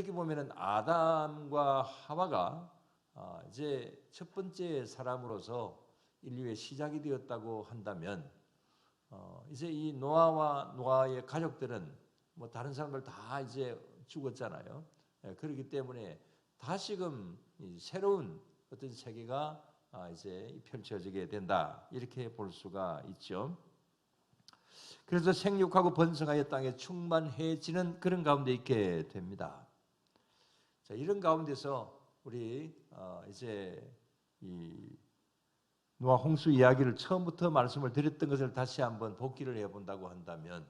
어떻게 보면은 아담과 하와가 이제 첫 번째 사람으로서 인류의 시작이 되었다고 한다면 이제 이 노아와 노아의 가족들은 뭐 다른 사람들 다 이제 죽었잖아요. 그렇기 때문에 다시금 새로운 어떤 세계가 이제 펼쳐지게 된다 이렇게 볼 수가 있죠. 그래서 생육하고 번성하여 땅에 충만해지는 그런 가운데 있게 됩니다. 자, 이런 가운데서 우리 이제 이 노아 홍수 이야기를 처음부터 말씀을 드렸던 것을 다시 한번 복기를 해본다고 한다면,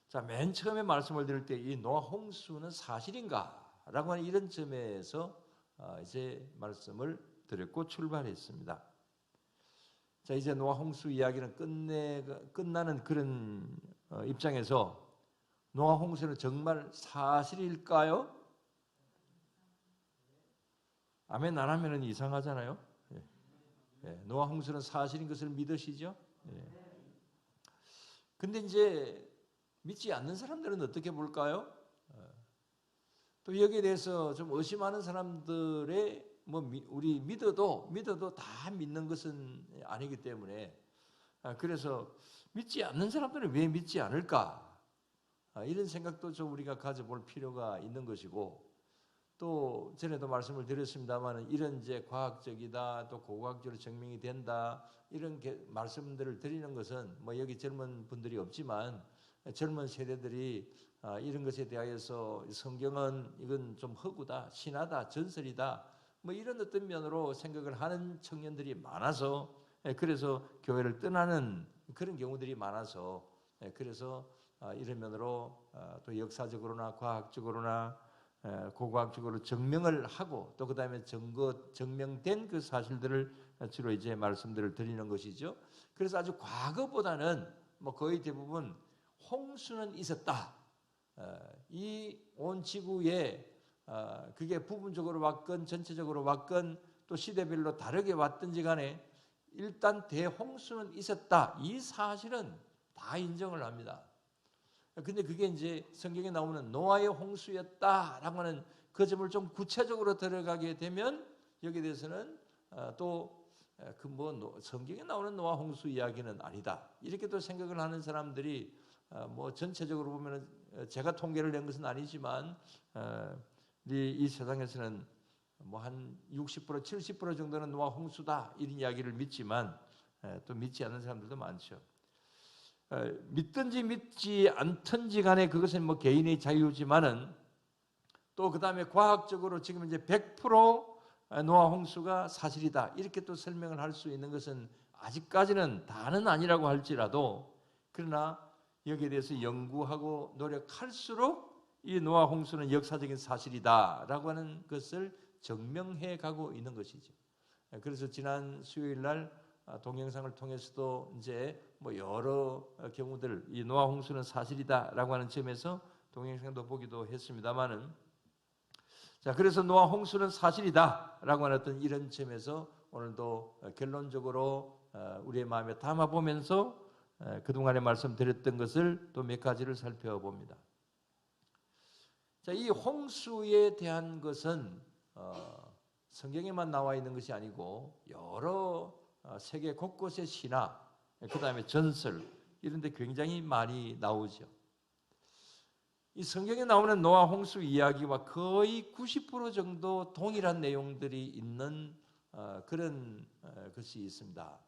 자, 맨 처음에 말씀을 드릴 때 이 노아 홍수는 사실인가라고 하는 이런 점에서 이제 말씀을 드렸고 출발했습니다. 자, 이제 노아 홍수 이야기는 끝나는 그런 입장에서 노아 홍수는 정말 사실일까요? 아멘 안 하면 이상하잖아요. 노아 홍수는 사실인 것을 믿으시죠? 근데 이제 믿지 않는 사람들은 어떻게 볼까요? 또 여기에 대해서 좀 의심하는 사람들의 우리 믿어도 다 믿는 것은 아니기 때문에 그래서 믿지 않는 사람들은 왜 믿지 않을까? 이런 생각도 좀 우리가 가져볼 필요가 있는 것이고, 또 전에도 말씀을 드렸습니다만 이런 이제 과학적이다 또 고고학적으로 증명이 된다 이런 말씀들을 드리는 것은 뭐 여기 젊은 분들이 없지만 젊은 세대들이 이런 것에 대하여서 성경은 이건 좀 허구다, 신화다, 전설이다 뭐 이런 어떤 면으로 생각을 하는 청년들이 많아서 그래서 교회를 떠나는 그런 경우들이 많아서 그래서 이런 면으로 또 역사적으로나 과학적으로나 고고학적으로 증명을 하고 또 그다음에 증명된 그 사실들을 주로 이제 말씀들을 드리는 것이죠. 그래서 아주 과거보다는 뭐 거의 대부분 홍수는 있었다. 이 온 지구에 그게 부분적으로 왔건 전체적으로 왔건 또 시대별로 다르게 왔든지 간에 일단 대홍수는 있었다. 이 사실은 다 인정을 합니다. 근데 그게 이제 성경에 나오는 노아의 홍수였다라고 하는 그 점을 좀 구체적으로 들어가게 되면 여기에 대해서는 또 그 뭐 성경에 나오는 노아 홍수 이야기는 아니다. 이렇게 또 생각을 하는 사람들이 뭐 전체적으로 보면은 제가 통계를 낸 것은 아니지만 이 세상에서는 뭐 한 60% 70% 정도는 노아 홍수다 이런 이야기를 믿지만 또 믿지 않는 사람들도 많죠. 믿든지 믿지 않든지 간에 그것은 뭐 개인의 자유지만은 또 그 다음에 과학적으로 지금 이제 100% 노아 홍수가 사실이다 이렇게 또 설명을 할 수 있는 것은 아직까지는 다는 아니라고 할지라도 그러나 여기에 대해서 연구하고 노력할수록 이 노아 홍수는 역사적인 사실이다라고 하는 것을 증명해 가고 있는 것이죠. 그래서 지난 수요일 날 동영상을 통해서도 이제 뭐 여러 경우들 이 노아 홍수는 사실이다라고 하는 점에서 동영상도 보기도 했습니다만은 자 그래서 노아 홍수는 사실이다라고 하는 어떤 이런 점에서 오늘도 결론적으로 우리의 마음에 담아 보면서 그동안에 말씀드렸던 것을 또 몇 가지를 살펴봅니다. 자, 이 홍수에 대한 것은 성경에만 나와 있는 것이 아니고 여러 세계 곳곳의 신화, 그 다음에 전설 이런 데 굉장히 많이 나오죠. 이 성경에 나오는 노아 홍수 이야기와 거의 90% 정도 동일한 내용들이 있는 그런 것이 있습니다.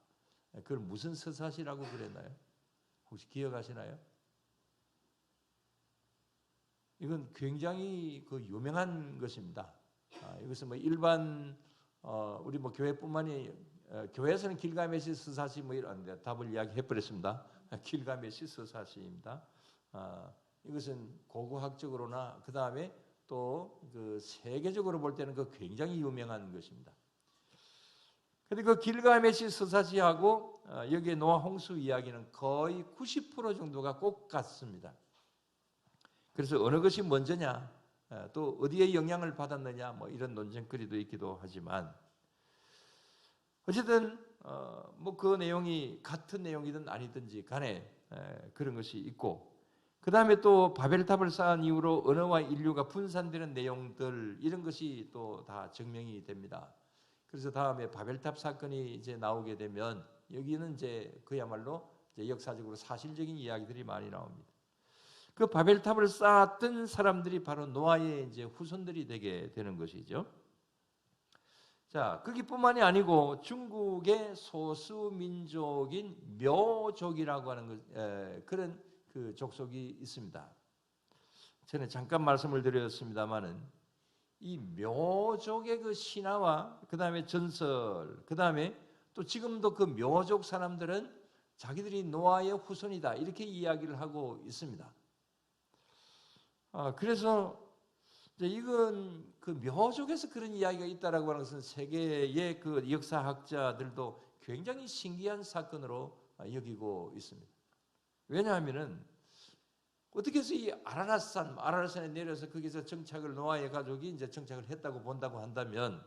그걸 무슨 서사시라고 그랬나요? 혹시 기억하시나요? 이건 굉장히 그 유명한 것입니다. 이것은 뭐 일반 우리 뭐 교회뿐만이 교회에서는 길가메시 스사시 뭐 이런 답을 이야기해 버렸습니다. 길가메시 스사시입니다. 이것은 고고학적으로나 그 다음에 또 그 세계적으로 볼 때는 그 굉장히 유명한 것입니다. 그런데 그 길가메시 스사시하고 여기에 노아 홍수 이야기는 거의 90% 정도가 꼭 같습니다. 그래서 어느 것이 먼저냐, 또 어디에 영향을 받았느냐, 뭐 이런 논쟁거리도 있기도 하지만 어쨌든 뭐 그 내용이 같은 내용이든 아니든지 간에 그런 것이 있고 그 다음에 또 바벨탑을 쌓은 이후로 언어와 인류가 분산되는 내용들 이런 것이 또 다 증명이 됩니다. 그래서 다음에 바벨탑 사건이 이제 나오게 되면 여기는 이제 그야말로 이제 역사적으로 사실적인 이야기들이 많이 나옵니다. 그 바벨탑을 쌓았던 사람들이 바로 노아의 이제 후손들이 되게 되는 것이죠. 자, 거기뿐만이 아니고 중국의 소수 민족인 묘족이라고 하는 그런 그 족속이 있습니다. 전에 잠깐 말씀을 드렸습니다만은 이 묘족의 그 신화와 그 다음에 전설, 그 다음에 또 지금도 그 묘족 사람들은 자기들이 노아의 후손이다 이렇게 이야기를 하고 있습니다. 그래서 이건 그 묘족에서 그런 이야기가 있다라고 하는 것은 세계의 그 역사학자들도 굉장히 신기한 사건으로 여기고 있습니다. 왜냐하면은 어떻게 해서 이 아라랏산에 내려서 거기서 정착을 노아의 가족이 이제 정착을 했다고 본다고 한다면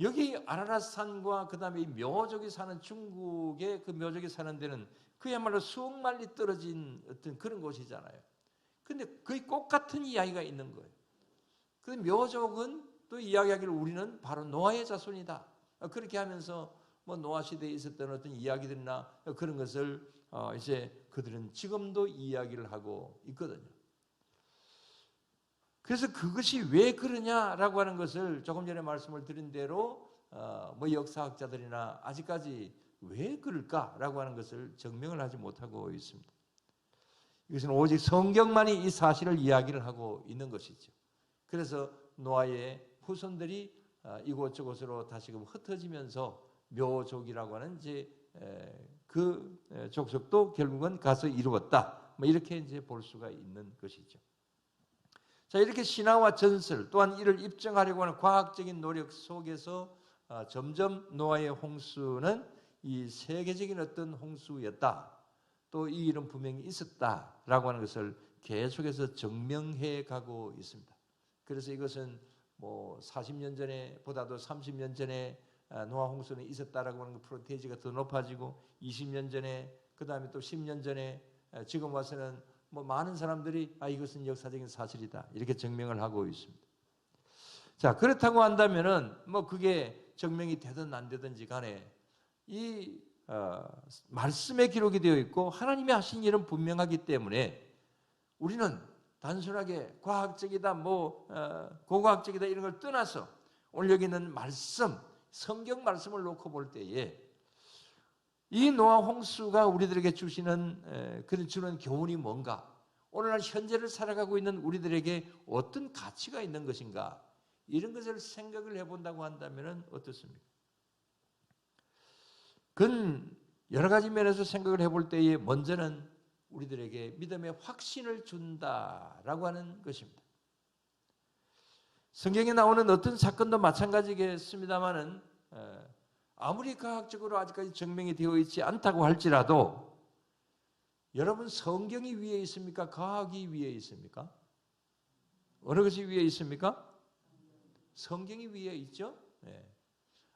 여기 아라랏산과 그 다음에 이 묘족이 사는 중국의 그 묘족이 사는 데는 그야말로 수억 마일리 떨어진 어떤 그런 곳이잖아요. 근데 거의 똑같은 이야기가 있는 거예요. 그 묘족은 또 이야기하기를 우리는 바로 노아의 자손이다. 그렇게 하면서 뭐 노아 시대에 있었던 어떤 이야기들이나 그런 것을 이제 그들은 지금도 이야기를 하고 있거든요. 그래서 그것이 왜 그러냐라고 하는 것을 조금 전에 말씀을 드린 대로 뭐 역사학자들이나 아직까지 왜 그럴까라고 하는 것을 증명을 하지 못하고 있습니다. 이것은 오직 성경만이 이 사실을 이야기를 하고 있는 것이죠. 그래서 노아의 후손들이 이곳저곳으로 다시금 흩어지면서 묘족이라고 하는 이제 그 족속도 결국은 가서 이루었다. 뭐 이렇게 이제 볼 수가 있는 것이죠. 자, 이렇게 신화와 전설 또한 이를 입증하려고 하는 과학적인 노력 속에서 점점 노아의 홍수는 이 세계적인 어떤 홍수였다. 또 이 일은 분명히 있었다라고 하는 것을 계속해서 증명해 가고 있습니다. 그래서 이것은 뭐 40년 전에 보다도 30년 전에 노아 홍수는 있었다라고 하는 프로테이지가 더 높아지고 20년 전에 그 다음에 또 10년 전에 지금 와서는 뭐 많은 사람들이 이것은 역사적인 사실이다 이렇게 증명을 하고 있습니다. 자, 그렇다고 한다면은 뭐 그게 증명이 되든 안 되든지 간에 이 말씀에 기록이 되어 있고 하나님이 하신 일은 분명하기 때문에 우리는 단순하게 과학적이다 뭐 고고학적이다 이런 걸 떠나서 오늘 여기 있는 말씀 성경 말씀을 놓고 볼 때에 이 노아 홍수가 우리들에게 주시는 주는 교훈이 뭔가 오늘날 현재를 살아가고 있는 우리들에게 어떤 가치가 있는 것인가 이런 것을 생각을 해본다고 한다면 어떻습니까? 그건 여러 가지 면에서 생각을 해볼 때에 먼저는 우리들에게 믿음의 확신을 준다라고 하는 것입니다. 성경에 나오는 어떤 사건도 마찬가지겠습니다만은 아무리 과학적으로 아직까지 증명이 되어 있지 않다고 할지라도 여러분 성경이 위에 있습니까? 과학이 위에 있습니까? 어느 것이 위에 있습니까? 성경이 위에 있죠. 네.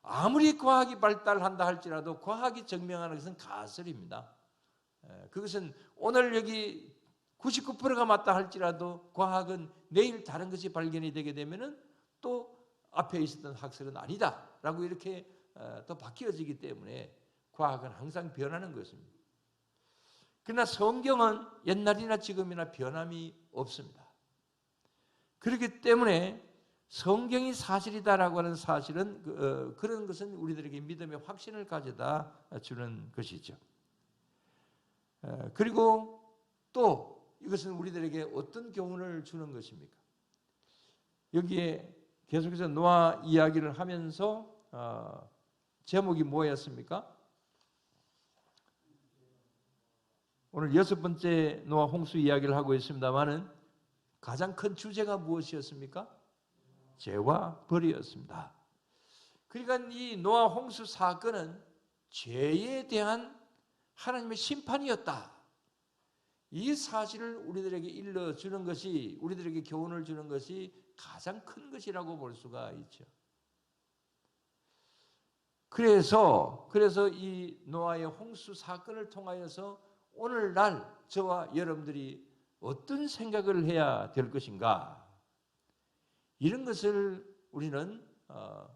아무리 과학이 발달한다 할지라도 과학이 증명하는 것은 가설입니다. 그것은 오늘 여기 99%가 맞다 할지라도 과학은 내일 다른 것이 발견이 되게 되면은 또 앞에 있었던 학설은 아니다라고 이렇게 또 바뀌어지기 때문에 과학은 항상 변하는 것입니다. 그러나 성경은 옛날이나 지금이나 변함이 없습니다. 그렇기 때문에 성경이 사실이다라고 하는 사실은 그런 것은 우리들에게 믿음의 확신을 가져다 주는 것이죠. 그리고 또 이것은 우리들에게 어떤 교훈을 주는 것입니까? 여기에 계속해서 노아 이야기를 하면서 제목이 뭐였습니까? 오늘 6번째 노아 홍수 이야기를 하고 있습니다만은 가장 큰 주제가 무엇이었습니까? 죄와 벌이었습니다. 그러니까 이 노아 홍수 사건은 죄에 대한 하나님의 심판이었다. 이 사실을 우리들에게 일러주는 것이 우리들에게 교훈을 주는 것이 가장 큰 것이라고 볼 수가 있죠. 그래서 이 노아의 홍수 사건을 통하여서 오늘날 저와 여러분들이 어떤 생각을 해야 될 것인가? 이런 것을 우리는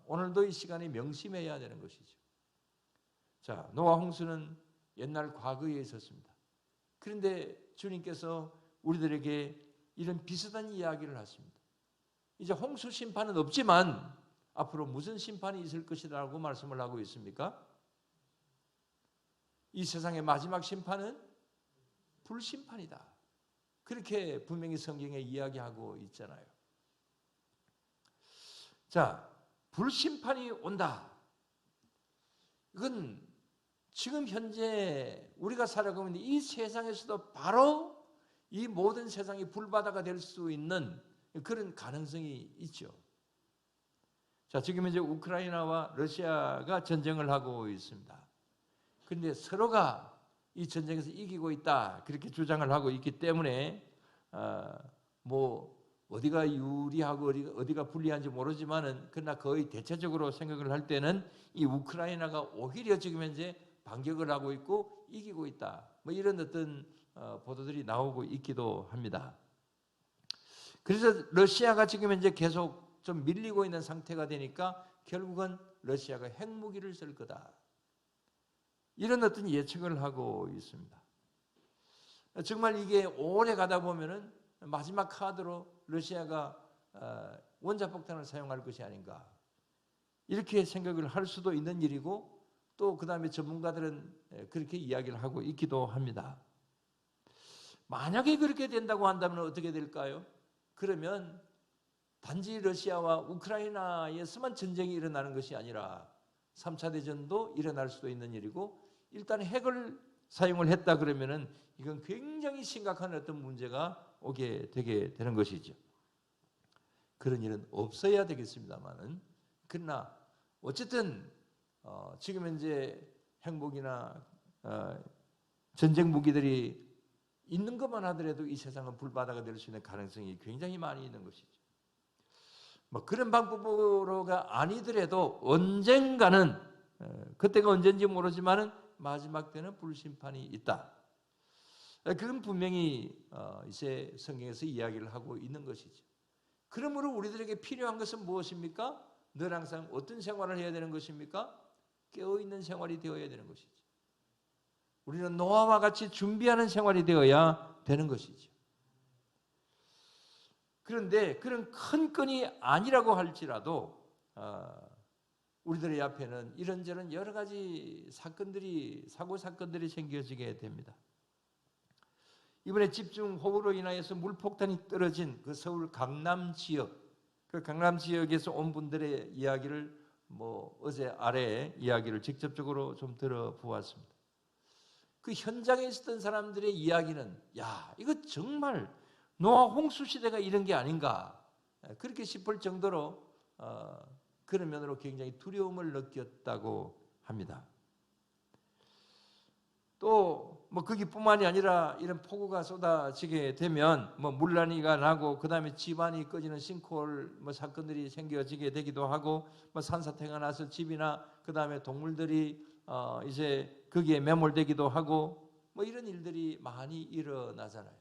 오늘도 이 시간에 명심해야 되는 것이죠. 자, 노아 홍수는 옛날 과거에 있었습니다. 그런데 주님께서 우리들에게 이런 비슷한 이야기를 하십니다. 이제 홍수 심판은 없지만 앞으로 무슨 심판이 있을 것이라고 말씀을 하고 있습니까? 이 세상의 마지막 심판은 불심판이다. 그렇게 분명히 성경에 이야기하고 있잖아요. 자, 불심판이 온다. 이건 지금 현재 우리가 살아가고 있는 이 세상에서도 바로 이 모든 세상이 불바다가 될 수 있는 그런 가능성이 있죠. 자, 지금 이제 우크라이나와 러시아가 전쟁을 하고 있습니다. 그런데 서로가 이 전쟁에서 이기고 있다 그렇게 주장을 하고 있기 때문에 뭐 어디가 유리하고 어디가 불리한지 모르지만은 그러나 거의 대체적으로 생각을 할 때는 이 우크라이나가 오히려 지금 현재 반격을 하고 있고 이기고 있다. 뭐 이런 어떤 보도들이 나오고 있기도 합니다. 그래서 러시아가 지금 현재 계속 좀 밀리고 있는 상태가 되니까 결국은 러시아가 핵무기를 쓸 거다. 이런 어떤 예측을 하고 있습니다. 정말 이게 오래 가다 보면은 마지막 카드로 러시아가 원자폭탄을 사용할 것이 아닌가 이렇게 생각을 할 수도 있는 일이고 또 그 다음에 전문가들은 그렇게 이야기를 하고 있기도 합니다. 만약에 그렇게 된다고 한다면 어떻게 될까요? 그러면 단지 러시아와 우크라이나에서만 전쟁이 일어나는 것이 아니라 3차 대전도 일어날 수도 있는 일이고 일단 핵을 사용을 했다 그러면은 이건 굉장히 심각한 어떤 문제가 오게 되게 되는 것이죠. 그런 일은 없어야 되겠습니다만은 그러나 어쨌든 지금 현재 핵무기나 전쟁 무기들이 있는 것만 하더라도 이 세상은 불바다가 될 수 있는 가능성이 굉장히 많이 있는 것이죠. 뭐 그런 방법으로가 아니더라도 언젠가는 그때가 언젠지 모르지만은 마지막 때는 불심판이 있다. 그건 분명히 이제 성경에서 이야기를 하고 있는 것이죠. 그러므로 우리들에게 필요한 것은 무엇입니까? 늘 항상 어떤 생활을 해야 되는 것입니까? 깨어있는 생활이 되어야 되는 것이죠. 우리는 노아와 같이 준비하는 생활이 되어야 되는 것이죠. 그런데 그런 큰 건이 아니라고 할지라도 우리들의 앞에는 이런저런 여러 가지 사고 사건들이 생겨지게 됩니다. 이번에 집중호우로 인하여서 물폭탄이 떨어진 그 서울 강남 지역, 그 강남 지역에서 온 분들의 이야기를 어제 아래에 이야기를 직접적으로 좀 들어보았습니다. 그 현장에 있었던 사람들의 이야기는 이거 정말 노아 홍수 시대가 이런 게 아닌가 그렇게 싶을 정도로 그런 면으로 굉장히 두려움을 느꼈다고 합니다. 또 거기뿐만이 아니라 이런 폭우가 쏟아지게 되면 물난리가 나고 그 다음에 집안이 꺼지는 싱크홀 사건들이 생겨지게 되기도 하고 산사태가 나서 집이나 그 다음에 동물들이 이제 거기에 매몰되기도 하고 이런 일들이 많이 일어나잖아요.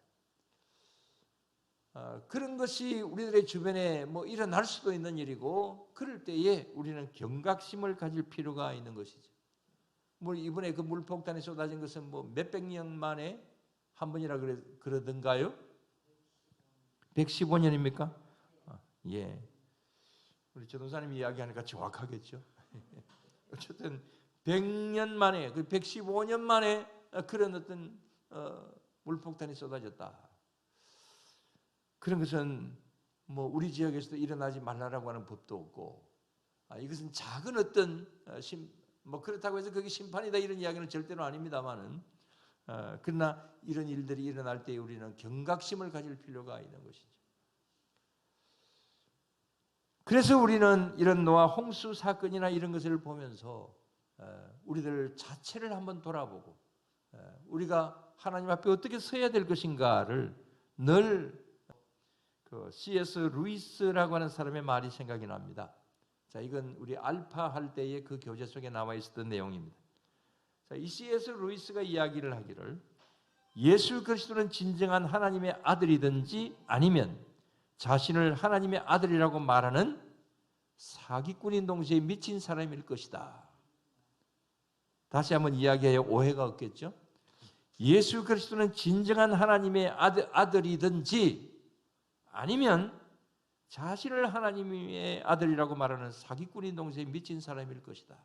그런 것이 우리들의 주변에 일어날 수도 있는 일이고 그럴 때에 우리는 경각심을 가질 필요가 있는 것이죠. 이번에 그 물폭탄이 쏟아진 것은 몇백 년 만에 한 번이라 그러던가요? 115년입니까? 예. 우리 전도사님이 이야기하니까 정확하겠죠. 어쨌든 100년 만에, 115년 만에 그런 어떤 물폭탄이 쏟아졌다. 그런 것은 우리 지역에서도 일어나지 말라라고 하는 법도 없고, 이것은 작은 어떤 그렇다고 해서 그게 심판이다 이런 이야기는 절대로 아닙니다만은 그러나 이런 일들이 일어날 때 우리는 경각심을 가질 필요가 있는 것이죠. 그래서 우리는 이런 노아 홍수 사건이나 이런 것을 보면서 우리들 자체를 한번 돌아보고 우리가 하나님 앞에 어떻게 서야 될 것인가를 늘 C.S. 루이스라고 하는 사람의 말이 생각이 납니다. 자, 이건 우리 알파 할 때의 그 교재 속에 나와 있었던 내용입니다. 자, 이 C.S. 루이스가 이야기를 하기를 예수 그리스도는 진정한 하나님의 아들이든지 아니면 자신을 하나님의 아들이라고 말하는 사기꾼인 동시에 미친 사람일 것이다. 다시 한번 이야기해야 오해가 없겠죠? 예수 그리스도는 진정한 하나님의 아들이든지 아니면 자신을 하나님의 아들이라고 말하는 사기꾼인 동시에 미친 사람일 것이다.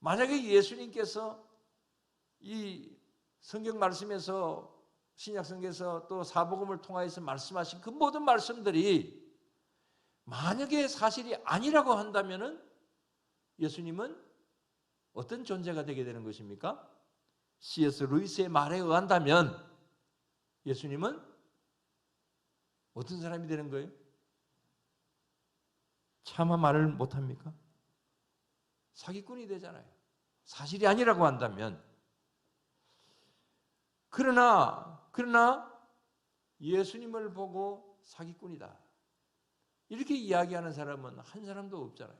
만약에 예수님께서 이 성경 말씀에서 신약성경에서 또 사복음을 통하여서 말씀하신 그 모든 말씀들이 만약에 사실이 아니라고 한다면은 예수님은 어떤 존재가 되게 되는 것입니까? C.S. 루이스의 말에 의한다면 예수님은 어떤 사람이 되는 거예요? 차마 말을 못합니까? 사기꾼이 되잖아요. 사실이 아니라고 한다면. 그러나 예수님을 보고 사기꾼이다, 이렇게 이야기하는 사람은 한 사람도 없잖아요.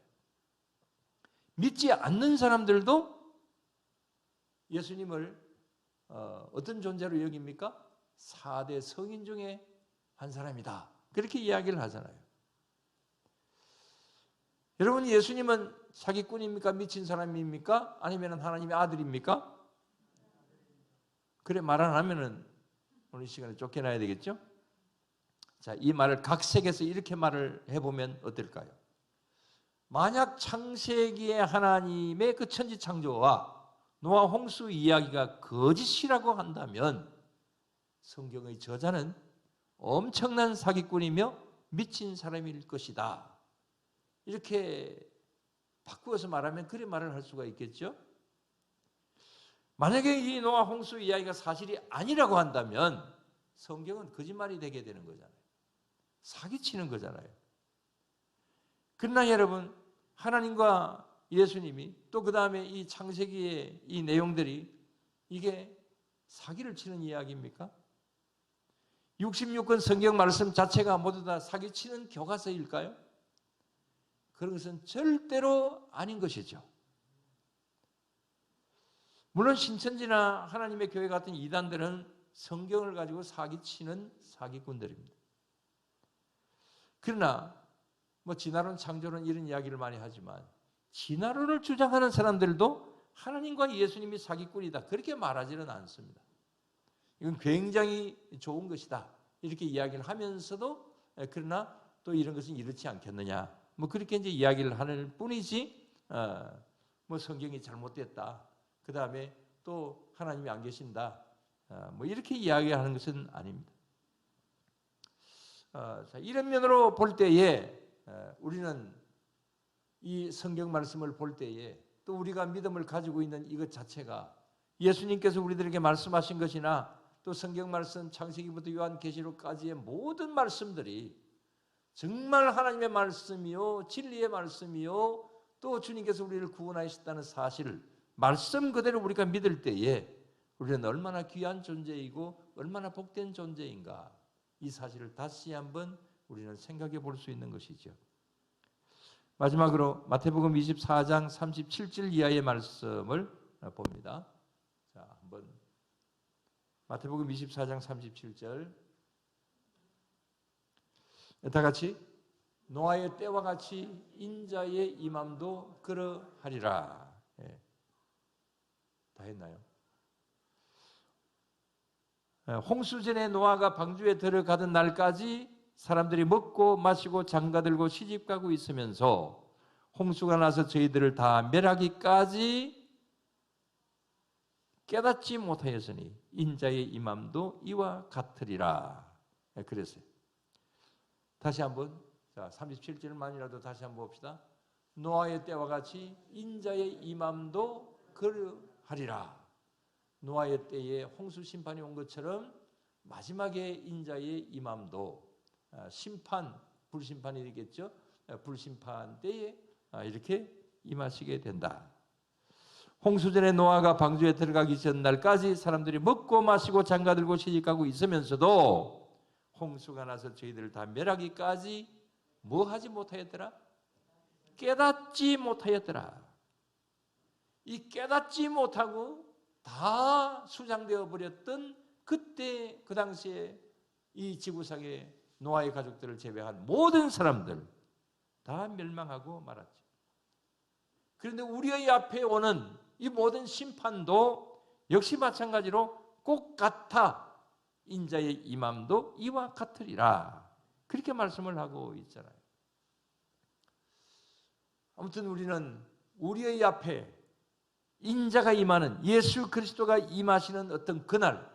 믿지 않는 사람들도 예수님을 어떤 존재로 여깁니까? 4대 성인 중에 한 사람이다, 그렇게 이야기를 하잖아요. 여러분, 예수님은 사기꾼입니까? 미친 사람입니까? 아니면 하나님의 아들입니까? 그래 말 안 하면은 오늘 이 시간에 쫓겨나야 되겠죠? 자, 이 말을 각색해서 이렇게 말을 해보면 어떨까요? 만약 창세기의 하나님의 그 천지 창조와 노아 홍수 이야기가 거짓이라고 한다면 성경의 저자는 엄청난 사기꾼이며 미친 사람일 것이다, 이렇게 바꾸어서 말하면 그래 말을 할 수가 있겠죠? 만약에 이 노아 홍수 이야기가 사실이 아니라고 한다면 성경은 거짓말이 되게 되는 거잖아요. 사기치는 거잖아요. 그러나 여러분, 하나님과 예수님이 또 그 다음에 이 창세기의 이 내용들이 이게 사기를 치는 이야기입니까? 66권 성경 말씀 자체가 모두 다 사기치는 교과서일까요? 그런 것은 절대로 아닌 것이죠. 물론 신천지나 하나님의 교회 같은 이단들은 성경을 가지고 사기치는 사기꾼들입니다. 그러나 진화론, 창조론 이런 이야기를 많이 하지만 진화론을 주장하는 사람들도 하나님과 예수님이 사기꾼이다, 그렇게 말하지는 않습니다. 이건 굉장히 좋은 것이다, 이렇게 이야기를 하면서도 그러나 또 이런 것은 이렇지 않겠느냐, 그렇게 이제 이야기를 하는 뿐이지 성경이 잘못됐다, 그 다음에 또 하나님이 안 계신다, 이렇게 이야기하는 것은 아닙니다. 자, 이런 면으로 볼 때에 우리는 이 성경 말씀을 볼 때에 또 우리가 믿음을 가지고 있는 이것 자체가 예수님께서 우리들에게 말씀하신 것이나 또 성경 말씀 창세기부터 요한계시록까지의 모든 말씀들이 정말 하나님의 말씀이요 진리의 말씀이요 또 주님께서 우리를 구원하셨다는 사실을 말씀 그대로 우리가 믿을 때에 우리는 얼마나 귀한 존재이고 얼마나 복된 존재인가, 이 사실을 다시 한번 우리는 생각해 볼 수 있는 것이죠. 마지막으로 마태복음 24장 37절 이하의 말씀을 봅니다. 자, 한번 마태복음 24장 37절 다 같이, 노아의 때와 같이 인자의 임함도 그러하리라. 예. 다 했나요? 홍수 전에 노아가 방주에 들어가던 날까지 사람들이 먹고 마시고 장가들고 시집가고 있으면서 홍수가 나서 저희들을 다 멸하기까지 깨닫지 못하였으니 인자의 임함도 이와 같으리라. 그랬어요. 다시 한번, 자, 37절만이라도 다시 한번 봅시다. 노아의 때와 같이 인자의 임함도 그러하리라. 노아의 때에 홍수 심판이 온 것처럼 마지막에 인자의 임함도 심판, 불심판이 되겠죠. 불심판 때에 이렇게 임하시게 된다. 홍수 전에 노아가 방주에 들어가기 전날까지 사람들이 먹고 마시고 장가들고 시집가고 있으면서도 홍수가 나서 저희들을 다 멸하기까지 뭐 하지 못하였더라? 깨닫지 못하였더라. 이 깨닫지 못하고 다 수장되어 버렸던 그때 그 당시에 이 지구상에 노아의 가족들을 제외한 모든 사람들 다 멸망하고 말았죠. 그런데 우리의 앞에 오는 이 모든 심판도 역시 마찬가지로 꼭 같아. 인자의 임함도 이와 같으리라. 그렇게 말씀을 하고 있잖아요. 아무튼 우리는 우리의 앞에 인자가 임하는 예수 그리스도가 임하시는 어떤 그날,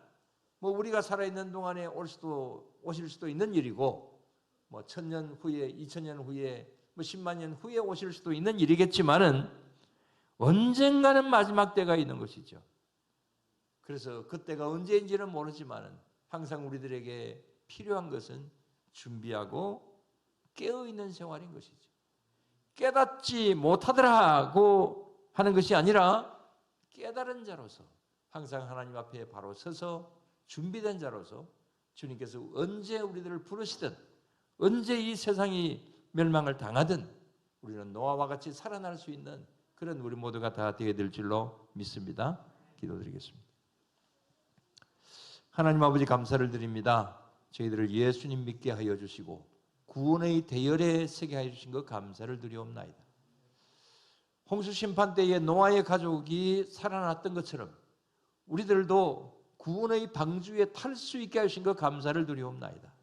뭐 우리가 살아있는 동안에 오실 수도 있는 일이고, 뭐 1000년 후에, 2000년 후에, 뭐 10만 년 후에 오실 수도 있는 일이겠지만은 언젠가는 마지막 때가 있는 것이죠. 그래서 그때가 언제인지는 모르지만은 항상 우리들에게 필요한 것은 준비하고 깨어있는 생활인 것이죠. 깨닫지 못하더라고 하는 것이 아니라 깨달은 자로서 항상 하나님 앞에 바로 서서 준비된 자로서 주님께서 언제 우리들을 부르시든 언제 이 세상이 멸망을 당하든 우리는 노아와 같이 살아날 수 있는 그런 우리 모두가 다 되게 될 줄로 믿습니다. 기도드리겠습니다. 하나님 아버지 감사를 드립니다. 저희들을 예수님 믿게 하여 주시고 구원의 대열에 서게 하여 주신 것 감사를 드리옵나이다. 홍수 심판 때에 노아의 가족이 살아났던 것처럼 우리들도 구원의 방주에 탈 수 있게 하신 것 감사를 드리옵나이다.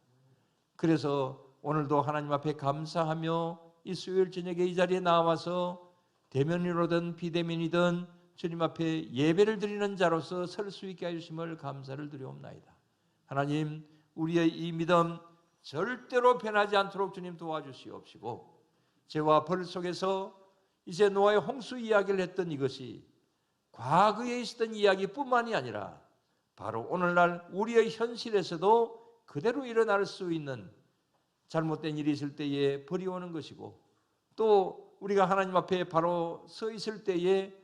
그래서 오늘도 하나님 앞에 감사하며 이 수요일 저녁에 이 자리에 나와서 대면이로든 비대면이든 주님 앞에 예배를 드리는 자로서 설 수 있게 하심을 감사를 드리옵나이다. 하나님, 우리의 이 믿음 절대로 변하지 않도록 주님 도와주시옵시고 죄와 벌 속에서 이제 노아의 홍수 이야기를 했던 이것이 과거에 있었던 이야기뿐만이 아니라 바로 오늘날 우리의 현실에서도 그대로 일어날 수 있는 잘못된 일이 있을 때에 벌이 오는 것이고 또 우리가 하나님 앞에 바로 서 있을 때에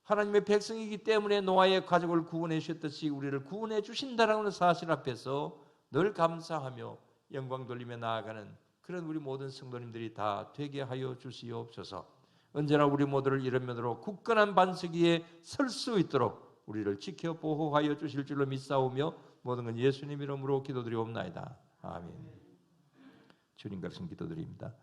하나님의 백성이기 때문에 노아의 가족을 구원해 주셨듯이 우리를 구원해 주신다라는 사실 앞에서 늘 감사하며 영광 돌리며 나아가는 그런 우리 모든 성도님들이 다 되게 하여 주시옵소서. 언제나 우리 모두를 이런 면으로 굳건한 반석 위에 설 수 있도록 우리를 지켜 보호하여 주실 줄로 믿사오며 모든 건 예수님 이름으로 기도드리옵나이다. 아멘. 주님 같은 기도드립니다.